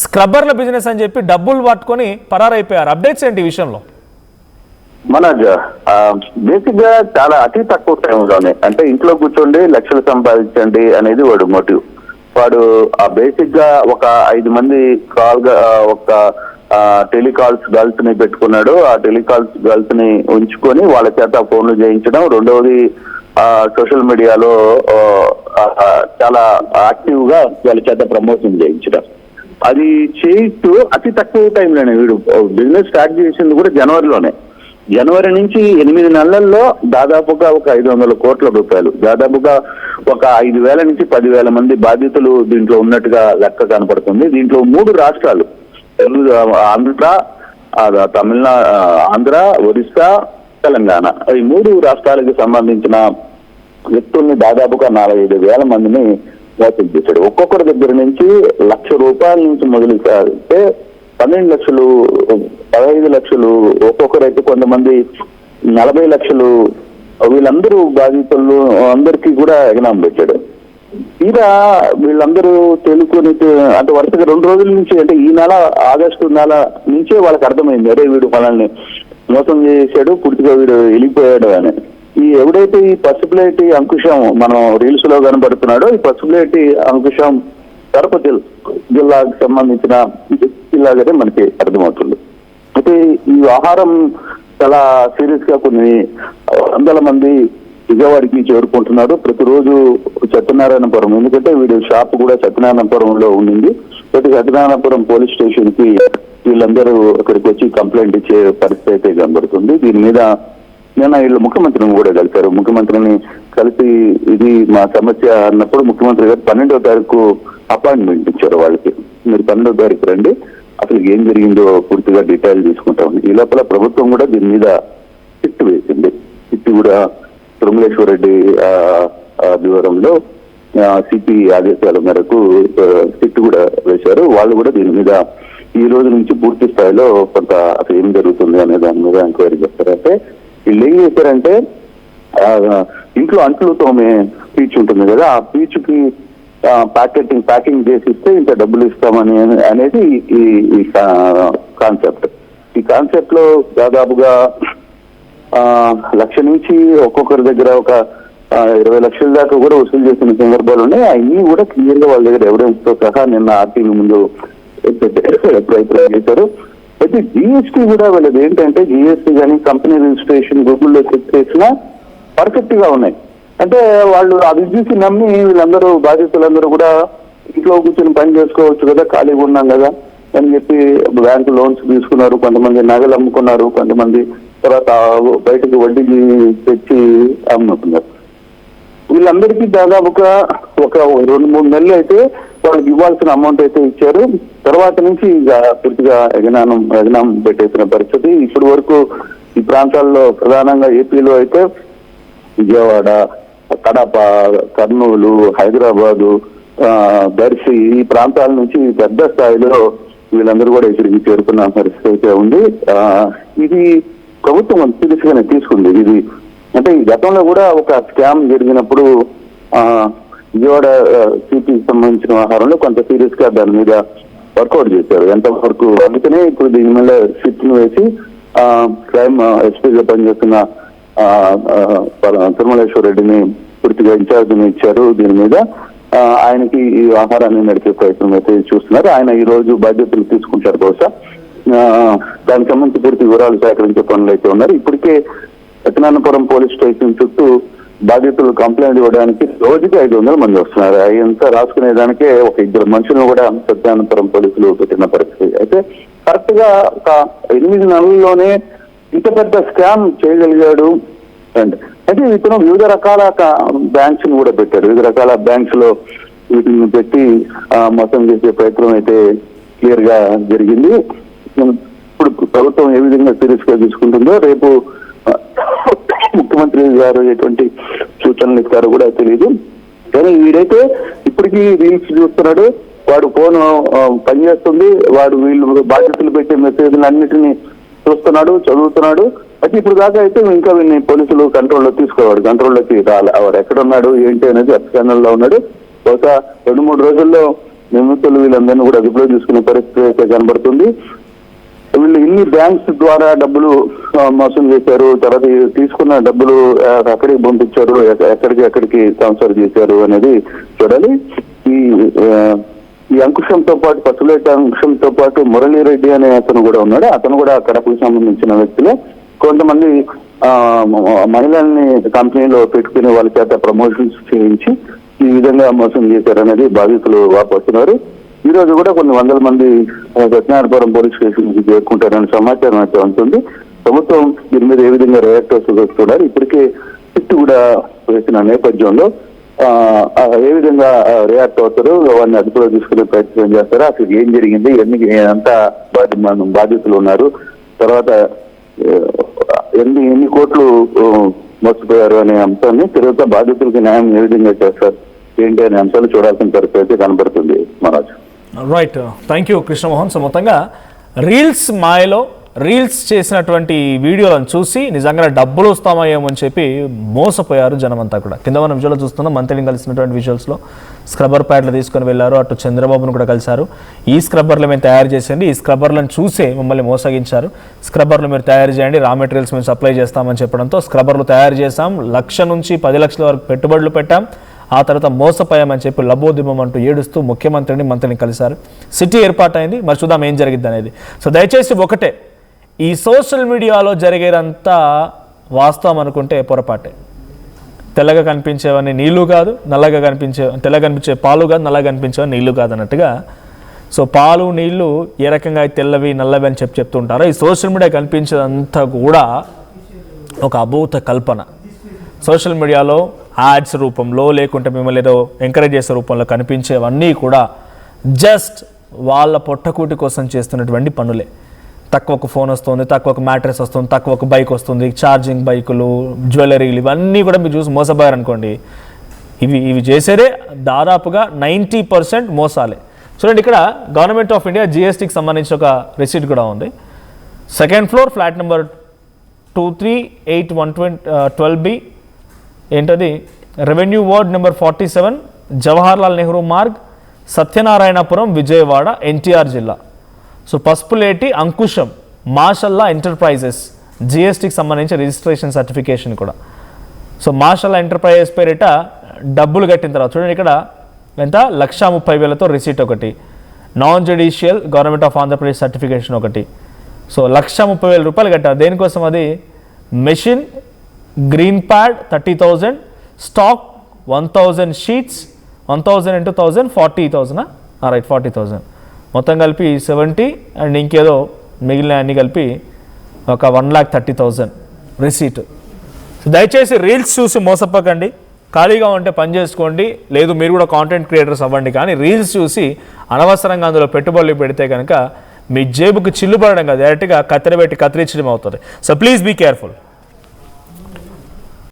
స్క్రబ్బర్ల business అని చెప్పి డబ్బులు పట్టుకొని పరారైపోయారు. అప్డేట్స్ ఏంటి ఈ విషయంలో? మనోజ్, బేసిక్ గా చాలా అతి తక్కువ టైంలోనే అంటే ఇంట్లో కూర్చోండి లక్షలు సంపాదించండి అనేది వాడు మోటివ్. వాడు బేసిక్ గా ఒక 5 మంది ఒక టెలికాల్స్ గర్ల్స్ ని పెట్టుకున్నాడు. ఆ టెలికాల్స్ గర్ల్స్ ని ఉంచుకొని వాళ్ళ చేత ఫోన్లు చేయించడం. రెండవది సోషల్ మీడియాలో చాలా యాక్టివ్ గా వాళ్ళ చేత ప్రమోషన్ చేయించడం. అది చేయిస్తూ అతి తక్కువ టైంలోనే వీడు బిజినెస్ స్టార్ట్ చేసింది కూడా జనవరిలోనే. జనవరి నుంచి 8 నెలల్లో దాదాపుగా ఒక 500 కోట్ల రూపాయలు, దాదాపుగా ఒక 5,000 నుంచి 10,000 మంది బాధితులు దీంట్లో ఉన్నట్టుగా లెక్క కనపడుతుంది. దీంట్లో 3 రాష్ట్రాలు, ఆంధ్ర, ఒరిస్సా, తెలంగాణ, ఈ 3 రాష్ట్రాలకు సంబంధించిన వ్యక్తుల్ని దాదాపుగా 45,000 మందిని మోసం చేశాడు. ఒక్కొక్కరి దగ్గర నుంచి ₹1,00,000 నుంచి మొదలు అంటే 12 లక్షలు, 15 లక్షలు, ఒక్కొక్కరైతే కొంతమంది 40 లక్షలు, వీళ్ళందరూ బాధితులు అందరికీ కూడా ఎగనాం పెట్టాడు. తీరా వీళ్ళందరూ తెలుసుకొని అంటే వరుసగా 2 రోజుల నుంచి, అంటే ఈ నెల ఆగస్టు నెల నుంచే వాళ్ళకి అర్థమైంది, అరే వీడు మనల్ని మోసం చేశాడు, పూర్తిగా వీడు వెళ్ళిపోయాడు అని. ఎవడైతే ఈ పసుపులేటి అంకుశం మనం రీల్స్ లో కనబడుతున్నాడో, ఈ పసుపులేటి అంకుశం కడప జిల్లాకు సంబంధించిన జిల్లాగానే మనకి అర్థమవుతుంది. అయితే ఈ ఆహారం చాలా సీరియస్ గా కొన్ని వందల మంది విజయవాడకి చేరుకుంటున్నారు ప్రతిరోజు సత్యనారాయణపురం. ఎందుకంటే వీడి షాప్ కూడా సత్యనారాయణపురంలో ఉండింది. ప్రతి సత్యనారాయణపురం పోలీస్ స్టేషన్ కి వీళ్ళందరూ అక్కడికి వచ్చి కంప్లైంట్ ఇచ్చే పరిస్థితి అయితే కనబడుతుంది. దీని మీద నిన్న వీళ్ళు ముఖ్యమంత్రిని కూడా కలిశారు. ముఖ్యమంత్రిని కలిసి ఇది మా సమస్య అన్నప్పుడు ముఖ్యమంత్రి గారు 12వ తారీఖు అపాయింట్మెంట్ ఇచ్చారు వాళ్ళకి. మీరు 12వ తారీఖు రండి, అసలు ఏం జరిగిందో పూర్తిగా డీటెయిల్ తీసుకుంటాం. ఈ లోపల ప్రభుత్వం కూడా దీని మీద సిట్ వేసింది. సిట్ కూడా తిరుమలేశ్వర రెడ్డి ఆధ్వర్యంలో సిపి ఆదేశాల మేరకు సిట్ కూడా వేశారు. వాళ్ళు కూడా దీని మీద ఈ రోజు నుంచి పూర్తి స్థాయిలో కొంత అసలు ఏం జరుగుతుంది అనే దాని మీద ఎంక్వైరీ చేస్తారు. అంటే వీళ్ళు ఏం చేశారంటే ఇంట్లో అంట్లు తోమే పీచు ఉంటుంది కదా, ఆ పీచుకి ప్యాకింగ్ చేసి ఇస్తే ఇంత డబ్బులు ఇస్తామని అనేది ఈ కాన్సెప్ట్. ఈ కాన్సెప్ట్ లో దాదాపుగా 1,00,000 నుంచి ఒక్కొక్కరి దగ్గర ఒక 20 లక్షల దాకా కూడా వసూలు చేసిన సందర్భాలు ఉన్నాయి. అవన్నీ కూడా క్లియర్ గా వాళ్ళ దగ్గర ఎవిడెన్స్ తో సహా నిన్న ఆర్టీవీ ముందు ప్రయత్నం చేశారు. అయితే జిఎస్టీ కూడా వీళ్ళది ఏంటంటే, జిఎస్టీ కానీ కంపెనీ రిజిస్ట్రేషన్ గూగుల్లో చెక్ చేసినా పర్ఫెక్ట్ గా ఉన్నాయి. అంటే వాళ్ళు ఆ విద్యుత్ నమ్మి వీళ్ళందరూ బాధితులందరూ కూడా ఇంట్లో కూర్చొని పని చేసుకోవచ్చు కదా, ఖాళీగా ఉన్నాం కదా అని చెప్పి బ్యాంకు లోన్స్ తీసుకున్నారు. కొంతమంది నగలు అమ్ముకున్నారు, కొంతమంది తర్వాత బయటకు వడ్డీకి తెచ్చి అమ్ముకున్నారు. వీళ్ళందరికీ దాదాపుగా ఒక 2-3 నెలలు అయితే వాళ్ళకి ఇవ్వాల్సిన అమౌంట్ అయితే ఇచ్చారు. తర్వాత నుంచి పూర్తిగా ఎగనాం పెట్టేసిన పరిస్థితి. ఇప్పటి వరకు ఈ ప్రాంతాల్లో ప్రధానంగా ఏపీలో అయితే విజయవాడ, కడప, కర్నూలు, హైదరాబాదు, దర్శి ఈ ప్రాంతాల నుంచి పెద్ద స్థాయిలో వీళ్ళందరూ కూడా ఇక్కడికి చేరుకున్న పరిస్థితి అయితే ఉంది. ఇది ప్రభుత్వం సీరియస్ గానే తీసుకుంది. ఇది అంటే ఈ గతంలో కూడా ఒక స్కామ్ జరిగినప్పుడు విజయవాడ సిటీకి సంబంధించిన వ్యవహారంలో కొంత సీరియస్ గా దాని మీద వర్కౌట్ చేశారు ఎంతవరకు. అందుకనే ఇప్పుడు దీని మీద సిట్ ను వేసి క్రైమ్ ఎస్పీగా పనిచేస్తున్న తిరుమలేశ్వర రెడ్డిని పూర్తిగా ఇన్ఛార్జిని ఇచ్చారు. దీని మీద ఆయనకి ఈ వ్యవహారాన్ని నడిపే ప్రయత్నం అయితే చూస్తున్నారు. ఆయన ఈ రోజు బాధ్యతలు తీసుకుంటారు. బహుశా దానికి సంబంధించి పూర్తి వివరాలు సేకరించే పనులు అయితే ఉన్నారు. ఇప్పటికే సత్యనారాయణపురం పోలీస్ స్టేషన్ చుట్టూ బాధితులు కంప్లైంట్ ఇవ్వడానికి రోజుకి 500 మంది వస్తున్నారు. అదంతా రాసుకునేదానికే ఒక 2 మనుషులను కూడా సత్యనారాయణపురం పోలీసులు పెట్టిన పరిస్థితి. అయితే కరెక్ట్ గా ఒక 8 నెలల్లోనే ఇంత పెద్ద స్కామ్ చేయగలిగాడు. అంటే ఇతను వివిధ రకాల బ్యాంక్స్ ని కూడా పెట్టాడు. వివిధ రకాల బ్యాంక్స్ లో వీటిని పెట్టి మోసం చేసే ప్రయత్నం అయితే క్లియర్ గా జరిగింది. ఇప్పుడు ప్రభుత్వం ఏ విధంగా సీరియస్ గా తీసుకుంటుందో, రేపు ముఖ్యమంత్రి గారు ఎటువంటి సూచనలు ఇస్తారో కూడా తెలియదు. కానీ వీడైతే ఇప్పటికీ రీల్స్ చూస్తున్నాడు, వాడు ఫోన్ పనిచేస్తుంది, వాడు వీళ్ళు బాధ్యతలు పెట్టే మెసేజ్లు అన్నిటినీ చూస్తున్నాడు, చదువుతున్నాడు. అయితే ఇప్పుడు దాకా అయితే ఇంకా వీళ్ళని పోలీసులు కంట్రోల్లో తీసుకోవాడు. కంట్రోల్లోకి రాలి వాడు ఎక్కడున్నాడు ఏంటి అనేది అప్స్కానల్ లో ఉన్నాడు. బహుశా 2-3 రోజుల్లో నిందితులు వీళ్ళందరినీ కూడా అదుపులో తీసుకునే పరిస్థితి అయితే కనబడుతుంది. వీళ్ళు ఇన్ని బ్యాంక్స్ ద్వారా డబ్బులు మోసం చేశారు, తర్వాత తీసుకున్న డబ్బులు ఎక్కడికి పంపించారు, ఎక్కడికి ట్రాన్స్ఫర్ చేశారు అనేది చూడాలి. ఈ అంకుశంతో పాటు పసులేట అంకుశంతో పాటు మురళీరెడ్డి అనే అతను కూడా ఉన్నాడు. అతను కూడా కడపకు సంబంధించిన వ్యక్తులే. కొంతమంది మహిళల్ని కంపెనీలో పెట్టుకుని వాళ్ళ చేత ప్రమోషన్స్ చేయించి ఈ విధంగా మోసం చేశారనేది బాధితులు వాపోతున్నారు. ఈ రోజు కూడా కొన్ని వందల మంది సత్యనారాయణపురం పోలీస్ స్టేషన్ కి చేరుకుంటారనే సమాచారం అయితే ఉంటుంది. ప్రభుత్వం దీని మీద ఏ విధంగా రియాక్ట్ అవుతుందో చూడాలి. ఇప్పటికే సిట్ కూడా వేసిన నేపథ్యంలో ఏ విధంగా రియాక్ట్ అవుతారు, వారిని అదుపులో తీసుకునే ప్రయత్నం చేస్తారో, అసలు ఏం జరిగింది, ఎంత బాధితులు ఉన్నారు, తర్వాత ఎన్ని కోట్లు మోసపోయారు అనే అంశాన్ని, తర్వాత బాధితులకి న్యాయం ఏ విధంగా చేస్తారు ఏంటి అనే అంశాలు చూడాల్సిన పరిస్థితి అయితే కనబడుతుంది. Manoj right, thank you Krishnamohan. So మొత్తంగా రీల్స్ మాయలో రీల్స్ చేసినటువంటి వీడియోలను చూసి నిజంగా డబ్బులు వస్తామేమో అని చెప్పి మోసపోయారు జనమంతా కూడా. కింద మనం విజువల్లో చూస్తున్నాం, మంత్రిని కలిసినటువంటి విజువల్స్లో స్క్రబ్బర్ ప్యాడ్లు తీసుకొని వెళ్ళారు, అటు చంద్రబాబును కూడా కలిశారు. ఈ స్క్రబ్బర్లు మేము తయారు చేసేయండి, ఈ స్క్రబ్బర్లను చూసే మమ్మల్ని మోసగించారు, స్క్రబ్బర్లు మీరు తయారు చేయండి, రా మెటీరియల్స్ మేము సప్లై చేస్తామని చెప్పడంతో స్క్రబ్బర్లు తయారు చేశాం, 1,00,000 నుంచి 10 లక్షల వరకు పెట్టుబడులు పెట్టాం, ఆ తర్వాత మోసపోయామని చెప్పి లబోదిమం అంటూ ఏడుస్తూ మంత్రిని కలిశారు. సిటీ ఏర్పాటైంది, మరి చూద్దాం ఏం జరిగిద్ది అనేది. సో దయచేసి ఒకటే, ఈ సోషల్ మీడియాలో జరిగేదంతా వాస్తవం అనుకుంటే పొరపాటే. తెల్లగా కనిపించేవన్నీ నీళ్లు కాదు, తెల్లగా కనిపించే పాలు కాదు, నల్లగా కనిపించేవన్నీ నీళ్లు కాదు అన్నట్టుగా. సో పాలు నీళ్లు ఏ రకంగా తెల్లవి నల్లవి అని చెప్తుంటారో, ఈ సోషల్ మీడియా కనిపించేదంతా కూడా ఒక అభూత కల్పన. సోషల్ మీడియాలో యాడ్స్ రూపంలో లేకుంటే మిమ్మల్ని ఏదో ఎంకరేజ్ చేసే రూపంలో కనిపించేవన్నీ కూడా జస్ట్ వాళ్ళ పొట్టకూటి కోసం చేస్తున్నటువంటి పనులే. తక్కువకు ఫోన్ వస్తుంది, తక్కువకు మ్యాట్రెస్ వస్తుంది, తక్కువకు బైక్ వస్తుంది, ఛార్జింగ్ బైకులు, జ్యువెలరీలు, ఇవన్నీ కూడా మీరు చూసి మోసపోయారనుకోండి. ఇవి చేసేదే దాదాపుగా 90% మోసాలే. చూడండి, ఇక్కడ గవర్నమెంట్ ఆఫ్ ఇండియా జిఎస్టీకి సంబంధించి ఒక రిసీట్ కూడా ఉంది. 2nd floor flat number 23812B, ఏంటది, revenue ward number 47, Jawaharlal Nehru Marg, Satyanarayanapuram, Vijayawada, NTR జిల్లా. సో పసుపులేటి అంకుశం మాషల్లా ఎంటర్ప్రైజెస్, జిఎస్టీకి సంబంధించి రిజిస్ట్రేషన్ సర్టిఫికేషన్ కూడా. సో మాషల్లా ఎంటర్ప్రైజెస్ పేరిట డబ్బులు కట్టిన తర్వాత చూడండి, ఇక్కడ ఎంత, 1,30,000తో రిసీట్ ఒకటి, non judicial government of Andhra Pradesh certification ఒకటి. సో 1,30,000 రూపాయలు కట్టారు. దేనికోసం అది, machine, green pad 30,000, stock 1,000 sheets, 1,000 × 1,000 40,000, right 40,000, మొత్తం కలిపి 70, అండ్ ఇంకేదో మిగిలిన అన్ని కలిపి ఒక 1,30,000 రిసీట్. దయచేసి రీల్స్ చూసి మోసపోకండి, ఖాళీగా ఉంటే పని చేసుకోండి, లేదు మీరు కూడా కాంటెంట్ క్రియేటర్స్ అవ్వండి. కానీ రీల్స్ చూసి అనవసరంగా అందులో పెట్టుబడులు పెడితే కనుక మీ జేబుకు చిల్లు పడడం కాదు, డైరెక్ట్గా కత్తిరించడం అవుతుంది. So please be careful.